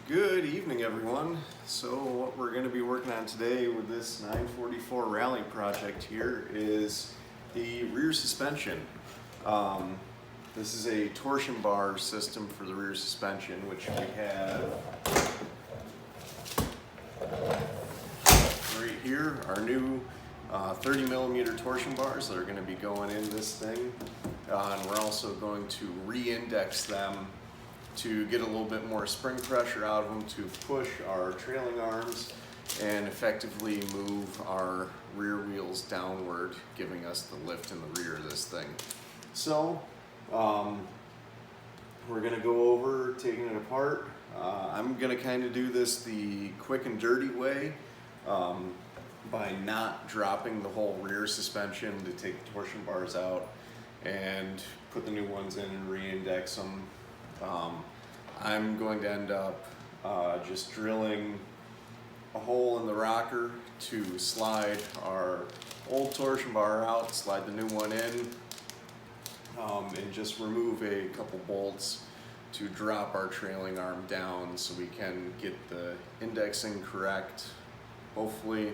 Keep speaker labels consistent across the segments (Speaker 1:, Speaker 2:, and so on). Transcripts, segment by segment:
Speaker 1: Good evening, everyone. So what we're going to be working on today with this 944 rally project here is the rear suspension. This is a torsion bar system for the rear suspension, which we have right here, our new 30 millimeter torsion bars that are going to be going in this thing. And we're also going to re-index them to get a little bit more spring pressure out of them to push our trailing arms and effectively move our rear wheels downward, giving us the lift in the rear of this thing. So we're going to go over taking it apart. I'm going to kind of do this the quick and dirty way by not dropping the whole rear suspension to take the torsion bars out and put the new ones in and re-index them. I'm going to end up just drilling a hole in the rocker to slide our old torsion bar out, slide the new one in, and just remove a couple bolts to drop our trailing arm down so we can get the indexing correct. Hopefully,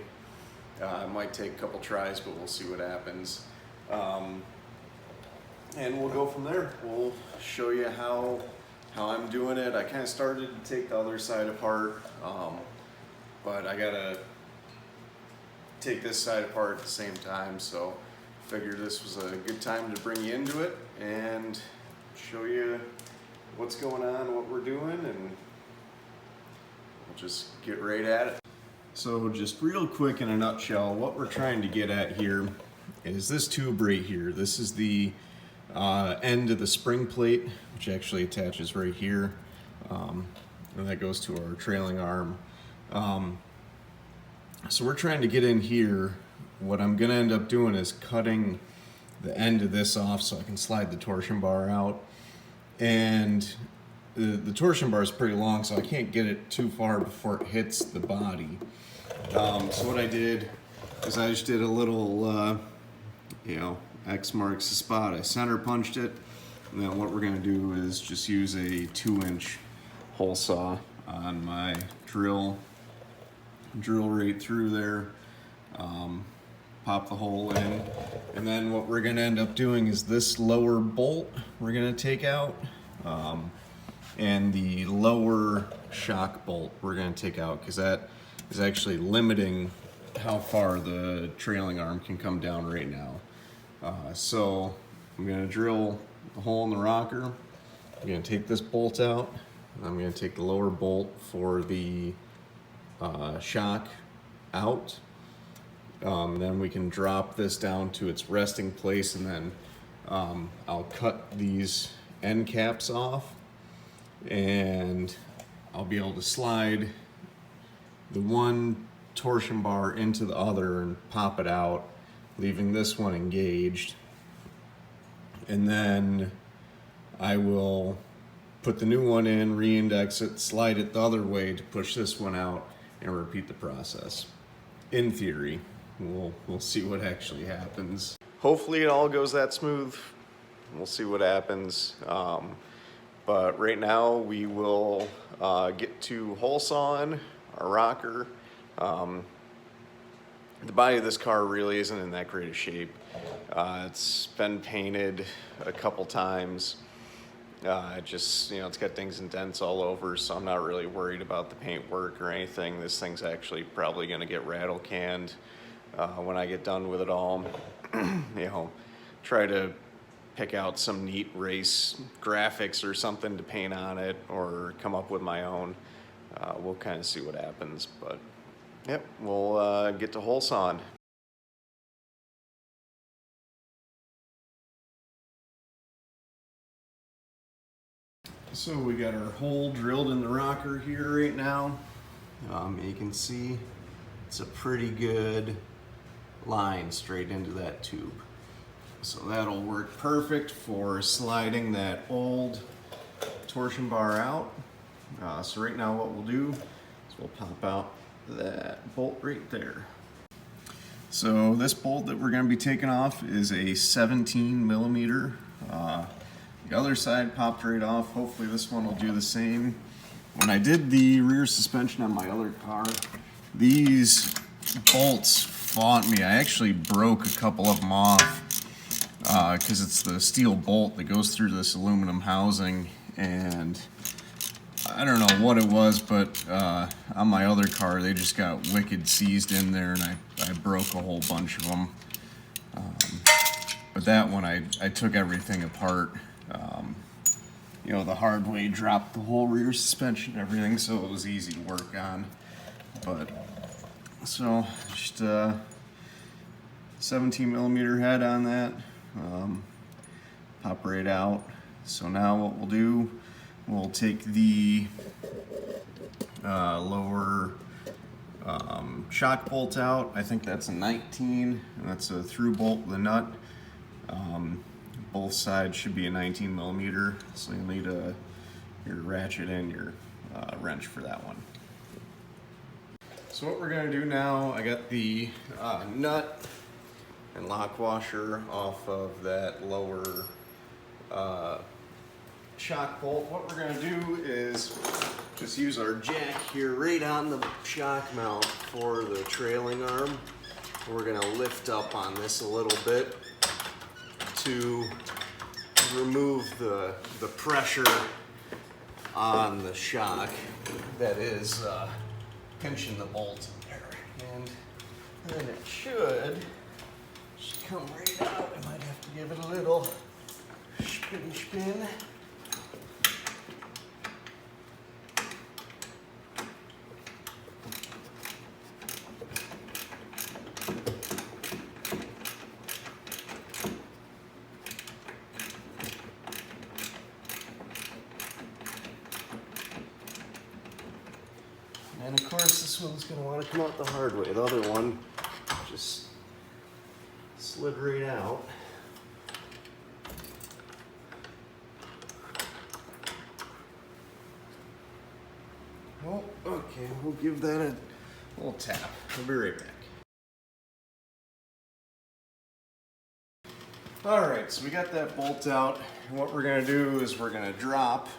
Speaker 1: it might take a couple tries, but we'll see what happens. And we'll go from there. We'll show you how I'm doing it. I kind of started to take the other side apart, but I gotta take this side apart at the same time, so figured this was a good time to bring you into it and show you what's going on, what we're doing, and we'll just get right at it. So just real quick in a nutshell, what we're trying to get at here is this tube right here. This is the end of the spring plate, which actually attaches right here, and that goes to our trailing arm. So we're trying to get in here. What I'm going to end up doing is cutting the end of this off so I can slide the torsion bar out. And the torsion bar is pretty long, so I can't get it too far before it hits the body. So what I did is I just did a little, X marks the spot. I center punched it, and then what we're going to do is just use a 2-inch hole saw on my drill right through there, pop the hole in, and then what we're going to end up doing is this lower bolt we're going to take out, and the lower shock bolt we're going to take out, because that is actually limiting how far the trailing arm can come down right now. So I'm going to drill a hole in the rocker. I'm going to take this bolt out. I'm going to take the lower bolt for the shock out. Then we can drop this down to its resting place, and then I'll cut these end caps off, and I'll be able to slide the one torsion bar into the other and pop it out, leaving this one engaged. And then I will put the new one in, re-index it, slide it the other way to push this one out, and repeat the process. In theory, we'll see what actually happens. Hopefully it all goes that smooth. We'll see what happens. But right now we will get to hole sawing our rocker. The body of this car really isn't in that great of shape. It's been painted a couple times. It's got dings and dents all over, so I'm not really worried about the paint work or anything. This thing's actually probably gonna get rattle canned when I get done with it all. Try to pick out some neat race graphics or something to paint on it, or come up with my own. We'll kind of see what happens, but yep, we'll get to hole sawing. So we got our hole drilled in the rocker here right now. You can see it's a pretty good line straight into that tube. So that'll work perfect for sliding that old torsion bar out. So right now what we'll do is we'll pop out that bolt right there. So this bolt that we're going to be taking off is a 17 millimeter. The other side popped right off. Hopefully this one will do the same. when I did the rear suspension on my other car, these bolts fought me. I actually broke a couple of them off because it's the steel bolt that goes through this aluminum housing, and I don't know what it was, but on my other car they just got wicked seized in there, and I broke a whole bunch of them. But that one I took everything apart, you know, the hard way, dropped the whole rear suspension and everything, so it was easy to work on. But so just 17 millimeter head on that, pop right out. So now what we'll do, we'll take the lower shock bolt out. I think that's a 19, and that's a through bolt with a nut. Both sides should be a 19 millimeter, so you'll need your ratchet and your wrench for that one. So what we're going to do now, I got the nut and lock washer off of that lower shock bolt. What we're going to do is just use our jack here right on the shock mount for the trailing arm. We're going to lift up on this a little bit to remove the pressure on the shock that is pinching the bolt in there. And then it should come right out. I might have to give it a little spin. And of course, this one's going to want to come out the hard way. The other one just slid right out. Oh, okay, we'll give that a little tap. We'll be right back. Alright, so we got that bolt out. And what we're going to do is we're going to drop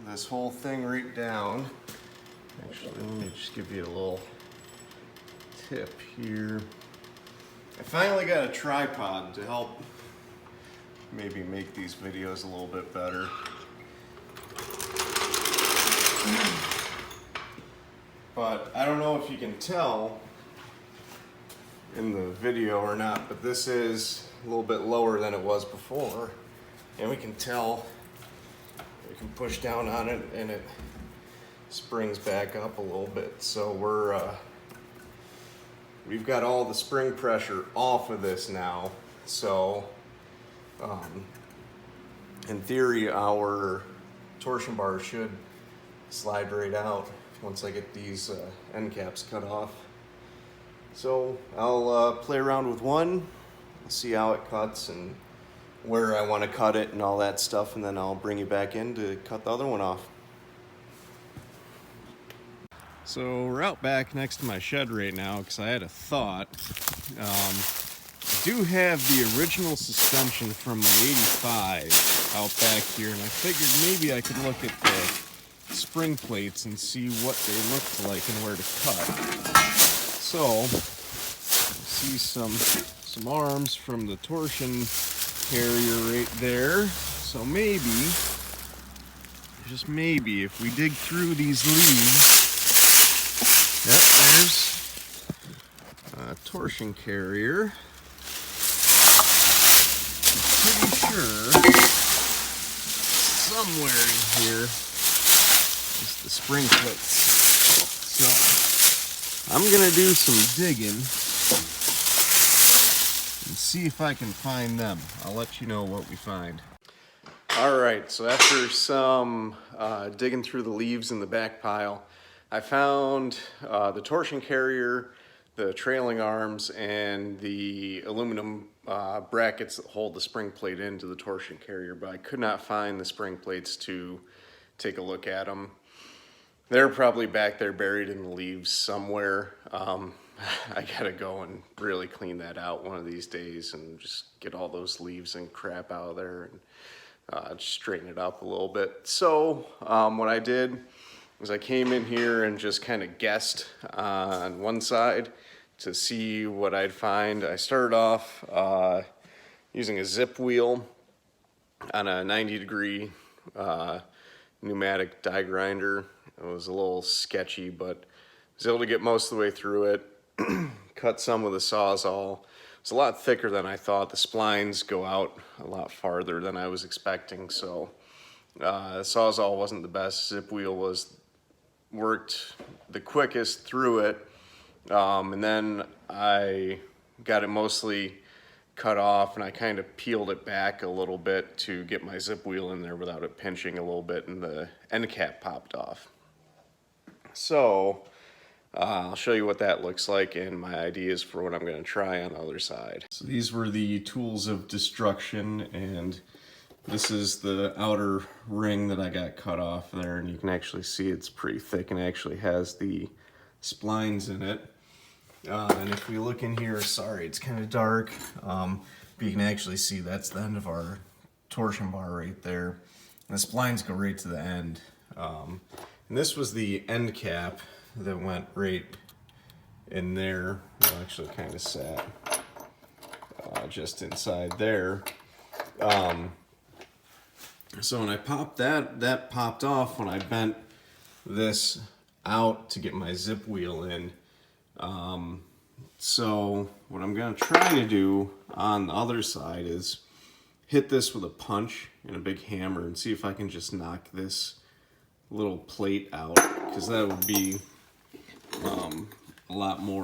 Speaker 1: this whole thing right down. Actually, let me just give you a little tip here. I finally got a tripod to help maybe make these videos a little bit better. But I don't know if you can tell in the video or not, but this is a little bit lower than it was before. And we can tell, we can push down on it and it springs back up a little bit. So we've got all the spring pressure off of this now. So in theory, our torsion bar should slide right out once I get these end caps cut off. So I'll play around with one, see how it cuts and where I want to cut it and all that stuff, and then I'll bring you back in to cut the other one off. So we're out back next to my shed right now because I had a thought. I do have the original suspension from my 85 out back here, and I figured maybe I could look at the spring plates and see what they looked like and where to cut. So, see some arms from the Torsion carrier right there. So maybe, just maybe, if we dig through these leaves, yep, there's a Torsion carrier. I'm pretty sure somewhere in here is the spring plates. So I'm gonna do some digging and see if I can find them. I'll let you know what we find. All right, so after some digging through the leaves in the back pile, I found the Torsion carrier, the trailing arms, and the aluminum brackets that hold the spring plate into the Torsion carrier, but I could not find the spring plates to take a look at them. They're probably back there buried in the leaves somewhere. I gotta go and really clean that out one of these days and just get all those leaves and crap out of there and just straighten it up a little bit. So what I did is I came in here and just kind of guessed on one side to see what I'd find. I started off using a zip wheel on a 90-degree pneumatic die grinder. It was a little sketchy, but I was able to get most of the way through it. Cut some with a Sawzall. It's a lot thicker than I thought. The splines go out a lot farther than I was expecting, so the Sawzall wasn't the best. Zip wheel worked the quickest through it, and then I got it mostly cut off, and I kind of peeled it back a little bit to get my zip wheel in there without it pinching a little bit, and the end cap popped off. So I'll show you what that looks like and my ideas for what I'm going to try on the other side. So these were the tools of destruction, and this is the outer ring that I got cut off there, and you can actually see it's pretty thick and actually has the splines in it. And if we look in here, sorry, it's kind of dark, but you can actually see that's the end of our torsion bar right there. And the splines go right to the end. And this was the end cap that went right in there. It actually kind of sat just inside there. So when I popped that popped off when I bent this out to get my zip wheel in. So what I'm going to try to do on the other side is hit this with a punch and a big hammer and see if I can just knock this little plate out, because that would be a lot more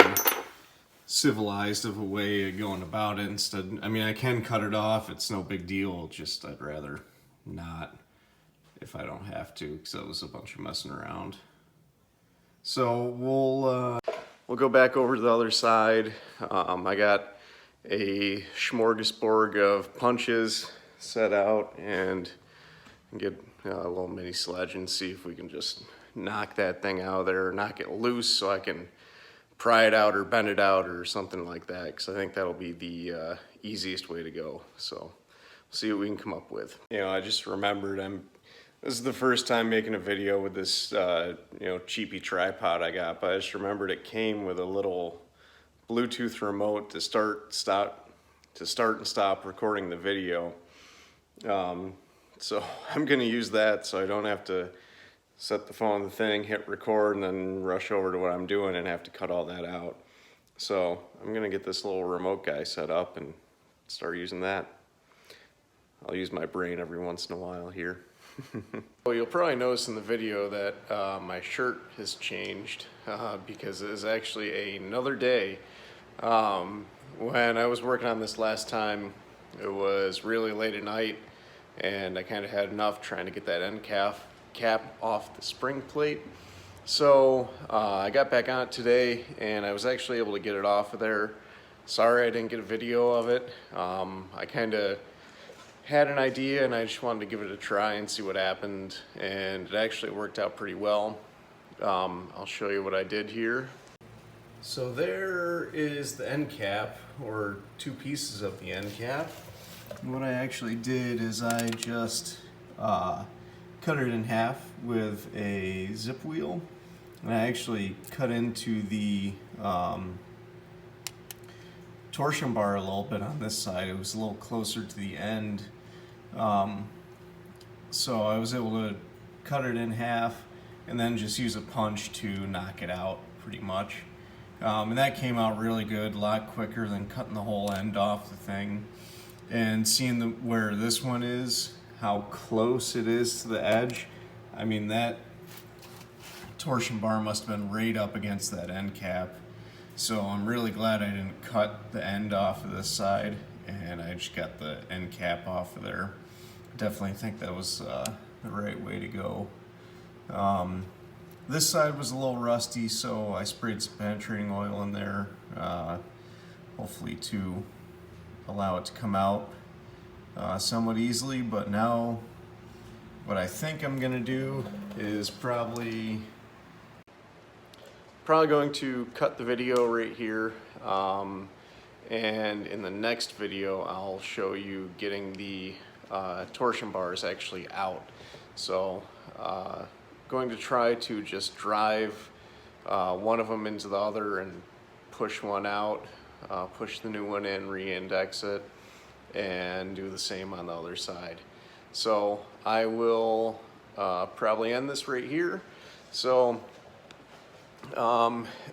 Speaker 1: civilized of a way of going about it. Instead, I mean, I can cut it off, it's no big deal, just I'd rather not if I don't have to, because that was a bunch of messing around. So we'll go back over to the other side. I got a smorgasbord of punches set out, and get a little mini sledge and see if we can just knock that thing out of there, knock it loose so I can pry it out or bend it out or something like that, because I think that'll be the easiest way to go. So we'll see what we can come up with. You know, I just remembered this is the first time making a video with this cheapy tripod I got, but I just remembered it came with a little Bluetooth remote to start and stop recording the video. So I'm gonna use that so I don't have to set the phone on the thing, hit record, and then rush over to what I'm doing and have to cut all that out. So I'm gonna get this little remote guy set up and start using that. I'll use my brain every once in a while here. Well, you'll probably notice in the video that my shirt has changed because it is actually another day. When I was working on this last time, it was really late at night, and I kind of had enough trying to get that end cap off the spring plate. So I got back on it today, and I was actually able to get it off of there. Sorry I didn't get a video of it. I kind of had an idea, and I just wanted to give it a try and see what happened, and it actually worked out pretty well. I'll show you what I did here. So there is the end cap, or two pieces of the end cap. And what I actually did is I just cut it in half with a zip wheel, and I actually cut into the torsion bar a little bit on this side. It was a little closer to the end, so I was able to cut it in half and then just use a punch to knock it out pretty much. And that came out really good, a lot quicker than cutting the whole end off the thing. And seeing where this one is, how close it is to the edge, I mean, that torsion bar must have been right up against that end cap. So I'm really glad I didn't cut the end off of this side, and I just got the end cap off of there. Definitely think that was the right way to go. This side was a little rusty, so I sprayed some penetrating oil in there, hopefully to allow it to come out somewhat easily. But now what I think I'm gonna do is probably going to cut the video right here, and in the next video I'll show you getting the torsion bars actually out. So going to try to just drive one of them into the other and push one out, push the new one in, re-index it, and do the same on the other side. So I will probably end this right here. So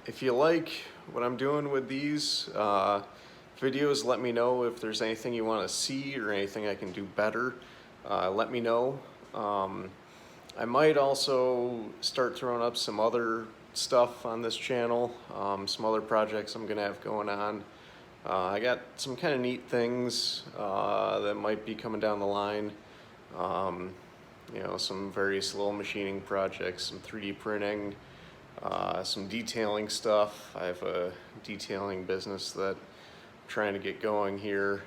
Speaker 1: if you like what I'm doing with these videos, let me know if there's anything you want to see or anything I can do better. Let me know. I might also start throwing up some other stuff on this channel, some other projects I'm gonna have going on. I got some kind of neat things that might be coming down the line. You know, some various little machining projects, some 3D printing, some detailing stuff. I have a detailing business that I'm trying to get going here.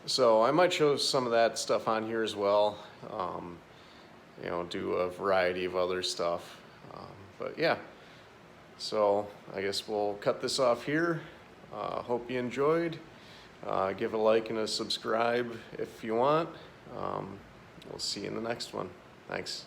Speaker 1: So I might show some of that stuff on here as well. You know, do a variety of other stuff. But yeah, so I guess we'll cut this off here. Hope you enjoyed. Give a like and a subscribe if you want. We'll see you in the next one. Thanks.